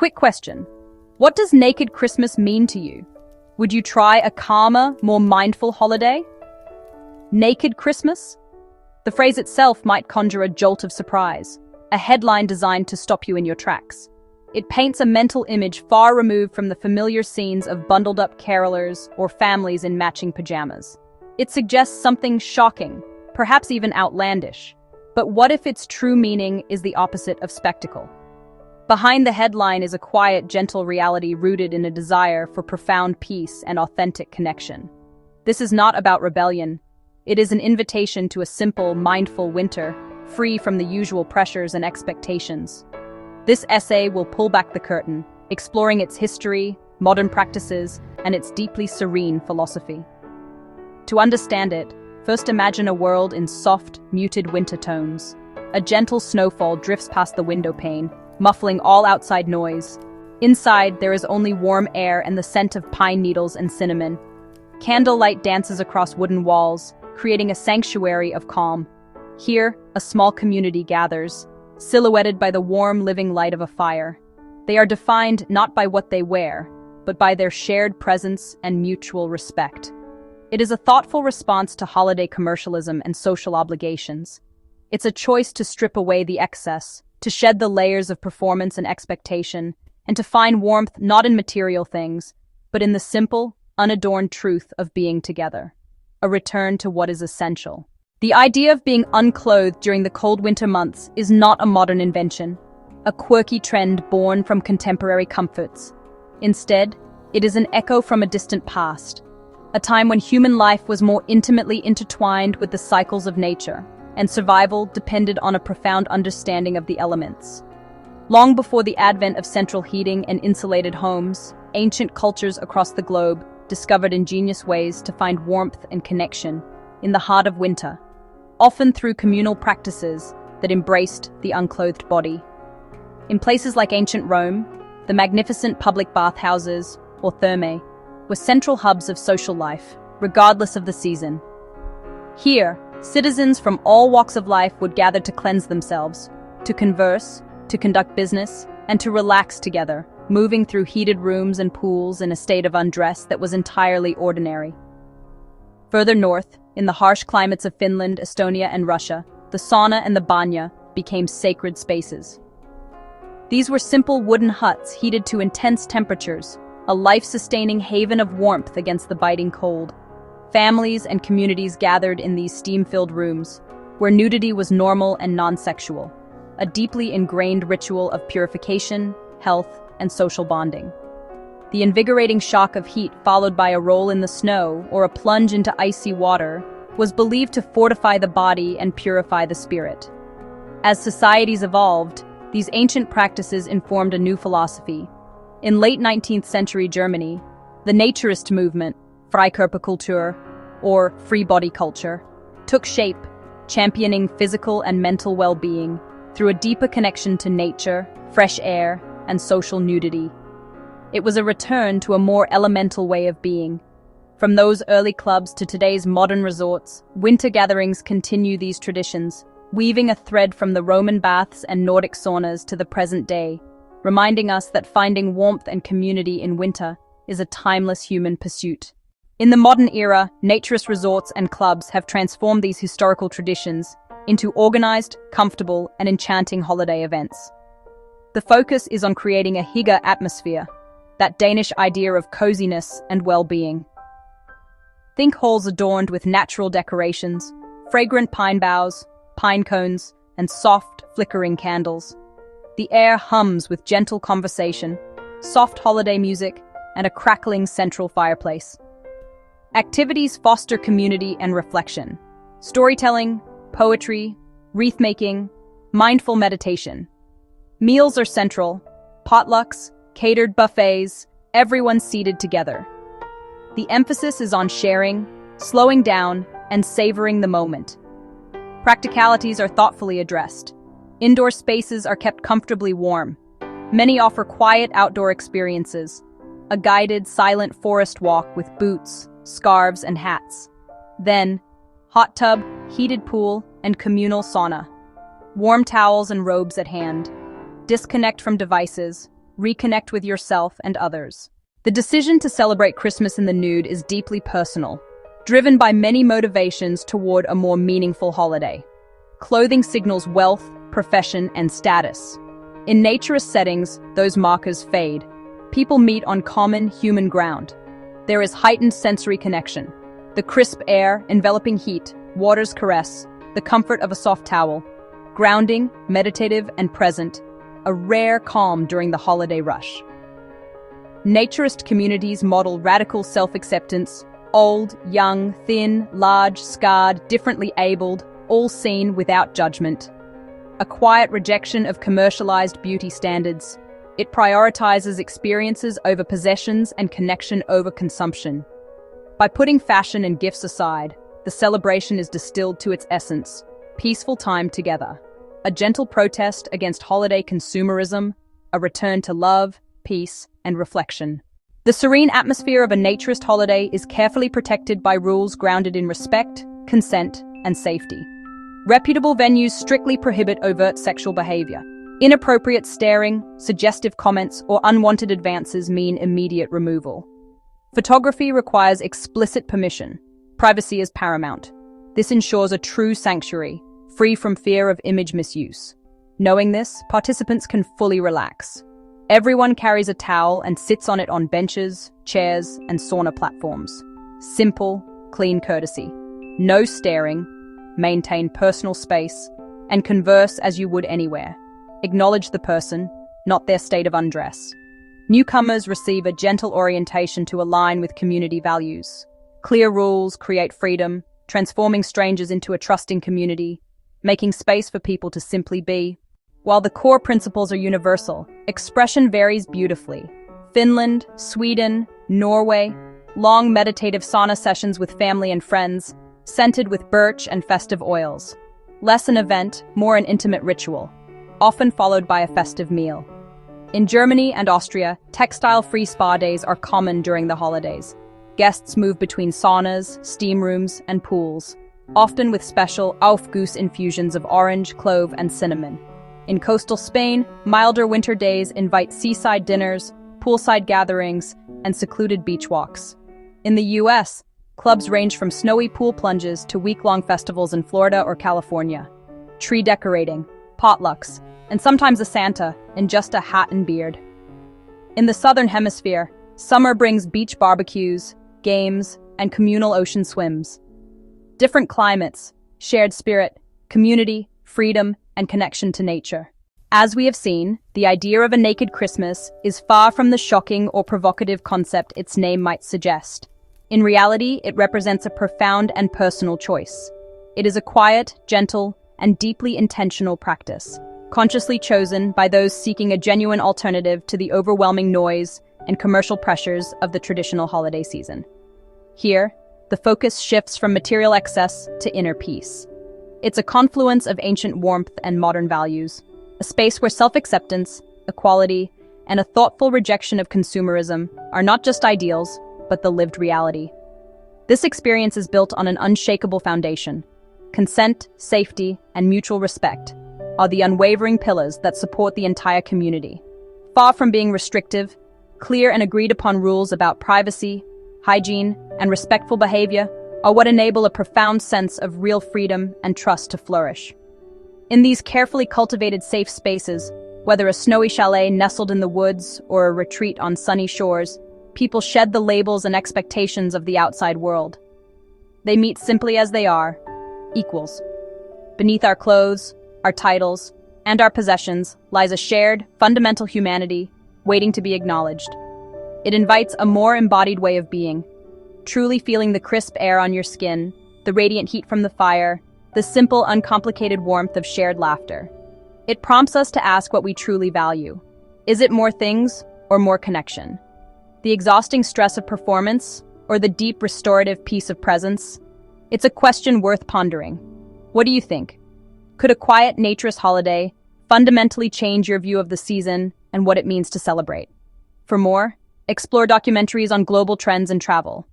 Quick question. What does Naked Christmas mean to you? Would you try a calmer, more mindful holiday? Naked Christmas? The phrase itself might conjure a jolt of surprise, a headline designed to stop you in your tracks. It paints a mental image far removed from the familiar scenes of bundled-up carolers or families in matching pajamas. It suggests something shocking, perhaps even outlandish. But what if its true meaning is the opposite of spectacle? Behind the headline is a quiet, gentle reality rooted in a desire for profound peace and authentic connection. This is not about rebellion. It is an invitation to a simple, mindful winter, free from the usual pressures and expectations. This essay will pull back the curtain, exploring its history, modern practices, and its deeply serene philosophy. To understand it, first imagine a world in soft, muted winter tones. A gentle snowfall drifts past the window pane, muffling all outside noise. Inside, there is only warm air and the scent of pine needles and cinnamon. Candlelight dances across wooden walls, creating a sanctuary of calm. Here, a small community gathers, silhouetted by the warm living light of a fire. They are defined not by what they wear, but by their shared presence and mutual respect. It is a thoughtful response to holiday commercialism and social obligations. It's a choice to strip away the excess, to shed the layers of performance and expectation, and to find warmth not in material things, but in the simple, unadorned truth of being together. A return to what is essential. The idea of being unclothed during the cold winter months is not a modern invention, a quirky trend born from contemporary comforts. Instead, it is an echo from a distant past, a time when human life was more intimately intertwined with the cycles of nature, and survival depended on a profound understanding of the elements. Long before the advent of central heating and insulated homes, ancient cultures across the globe discovered ingenious ways to find warmth and connection in the heart of winter, often through communal practices that embraced the unclothed body. In places like ancient Rome, the magnificent public bathhouses, or thermae, were central hubs of social life, regardless of the season. Here, citizens from all walks of life would gather to cleanse themselves, to converse, to conduct business, and to relax together, moving through heated rooms and pools in a state of undress that was entirely ordinary. Further north, in the harsh climates of Finland, Estonia, and Russia, the sauna and the banya became sacred spaces. These were simple wooden huts heated to intense temperatures, a life-sustaining haven of warmth against the biting cold. Families and communities gathered in these steam-filled rooms, where nudity was normal and non-sexual, a deeply ingrained ritual of purification, health, and social bonding. The invigorating shock of heat followed by a roll in the snow or a plunge into icy water was believed to fortify the body and purify the spirit. As societies evolved, these ancient practices informed a new philosophy. In late 19th century Germany, the naturist movement, Freikörperkultur, or free body culture, took shape, championing physical and mental well-being through a deeper connection to nature, fresh air, and social nudity. It was a return to a more elemental way of being. From those early clubs to today's modern resorts, winter gatherings continue these traditions, weaving a thread from the Roman baths and Nordic saunas to the present day, reminding us that finding warmth and community in winter is a timeless human pursuit. In the modern era, naturist resorts and clubs have transformed these historical traditions into organized, comfortable, and enchanting holiday events. The focus is on creating a hygge atmosphere, that Danish idea of coziness and well-being. Think halls adorned with natural decorations, fragrant pine boughs, pine cones, and soft, flickering candles. The air hums with gentle conversation, soft holiday music, and a crackling central fireplace. Activities foster community and reflection. Storytelling, poetry, wreath-making, mindful meditation. Meals are central, potlucks, catered buffets, everyone seated together. The emphasis is on sharing, slowing down, and savoring the moment. Practicalities are thoughtfully addressed. Indoor spaces are kept comfortably warm. Many offer quiet outdoor experiences, a guided, silent forest walk with boots, scarves, and hats. Then, hot tub, heated pool, and communal sauna. Warm towels and robes at hand. Disconnect from devices, reconnect with yourself and others. The decision to celebrate Christmas in the nude is deeply personal, driven by many motivations toward a more meaningful holiday. Clothing signals wealth, profession, and status. In naturist settings, those markers fade. People meet on common human ground. There is heightened sensory connection. The crisp air, enveloping heat, water's caress, the comfort of a soft towel. Grounding, meditative, and present. A rare calm during the holiday rush. Naturist communities model radical self-acceptance. Old, young, thin, large, scarred, differently abled, all seen without judgment. A quiet rejection of commercialized beauty standards. It prioritizes experiences over possessions and connection over consumption. By putting fashion and gifts aside, the celebration is distilled to its essence: peaceful time together. A gentle protest against holiday consumerism, a return to love, peace, and reflection. The serene atmosphere of a naturist holiday is carefully protected by rules grounded in respect, consent, and safety. Reputable venues strictly prohibit overt sexual behavior. Inappropriate staring, suggestive comments, or unwanted advances mean immediate removal. Photography requires explicit permission. Privacy is paramount. This ensures a true sanctuary, free from fear of image misuse. Knowing this, participants can fully relax. Everyone carries a towel and sits on it on benches, chairs, and sauna platforms. Simple, clean courtesy. No staring. Maintain personal space, and converse as you would anywhere. Acknowledge the person, not their state of undress. Newcomers receive a gentle orientation to align with community values. Clear rules create freedom, transforming strangers into a trusting community, making space for people to simply be. While the core principles are universal, expression varies beautifully. Finland, Sweden, Norway, long meditative sauna sessions with family and friends, scented with birch and festive oils. Less an event, more an intimate ritual, often followed by a festive meal. In Germany and Austria, textile-free spa days are common during the holidays. Guests move between saunas, steam rooms, and pools, often with special Aufguss infusions of orange, clove, and cinnamon. In coastal Spain, milder winter days invite seaside dinners, poolside gatherings, and secluded beach walks. In the US, clubs range from snowy pool plunges to week-long festivals in Florida or California. Tree decorating, potlucks, and sometimes a Santa in just a hat and beard. In the Southern Hemisphere, summer brings beach barbecues, games, and communal ocean swims. Different climates, shared spirit, community, freedom, and connection to nature. As we have seen, the idea of a naked Christmas is far from the shocking or provocative concept its name might suggest. In reality, it represents a profound and personal choice. It is a quiet, gentle, and deeply intentional practice, consciously chosen by those seeking a genuine alternative to the overwhelming noise and commercial pressures of the traditional holiday season. Here, the focus shifts from material excess to inner peace. It's a confluence of ancient warmth and modern values, a space where self-acceptance, equality, and a thoughtful rejection of consumerism are not just ideals, but the lived reality. This experience is built on an unshakable foundation. Consent, safety, and mutual respect are the unwavering pillars that support the entire community. Far from being restrictive, clear and agreed-upon rules about privacy, hygiene, and respectful behavior are what enable a profound sense of real freedom and trust to flourish. In these carefully cultivated safe spaces, whether a snowy chalet nestled in the woods or a retreat on sunny shores, people shed the labels and expectations of the outside world. They meet simply as they are, equals. Beneath our clothes, our titles, and our possessions lies a shared, fundamental humanity waiting to be acknowledged. It invites a more embodied way of being, truly feeling the crisp air on your skin, the radiant heat from the fire, the simple, uncomplicated warmth of shared laughter. It prompts us to ask what we truly value. Is it more things or more connection? The exhausting stress of performance or the deep restorative peace of presence? It's a question worth pondering. What do you think? Could a quiet naturist holiday fundamentally change your view of the season and what it means to celebrate? For more, explore documentaries on global trends and travel.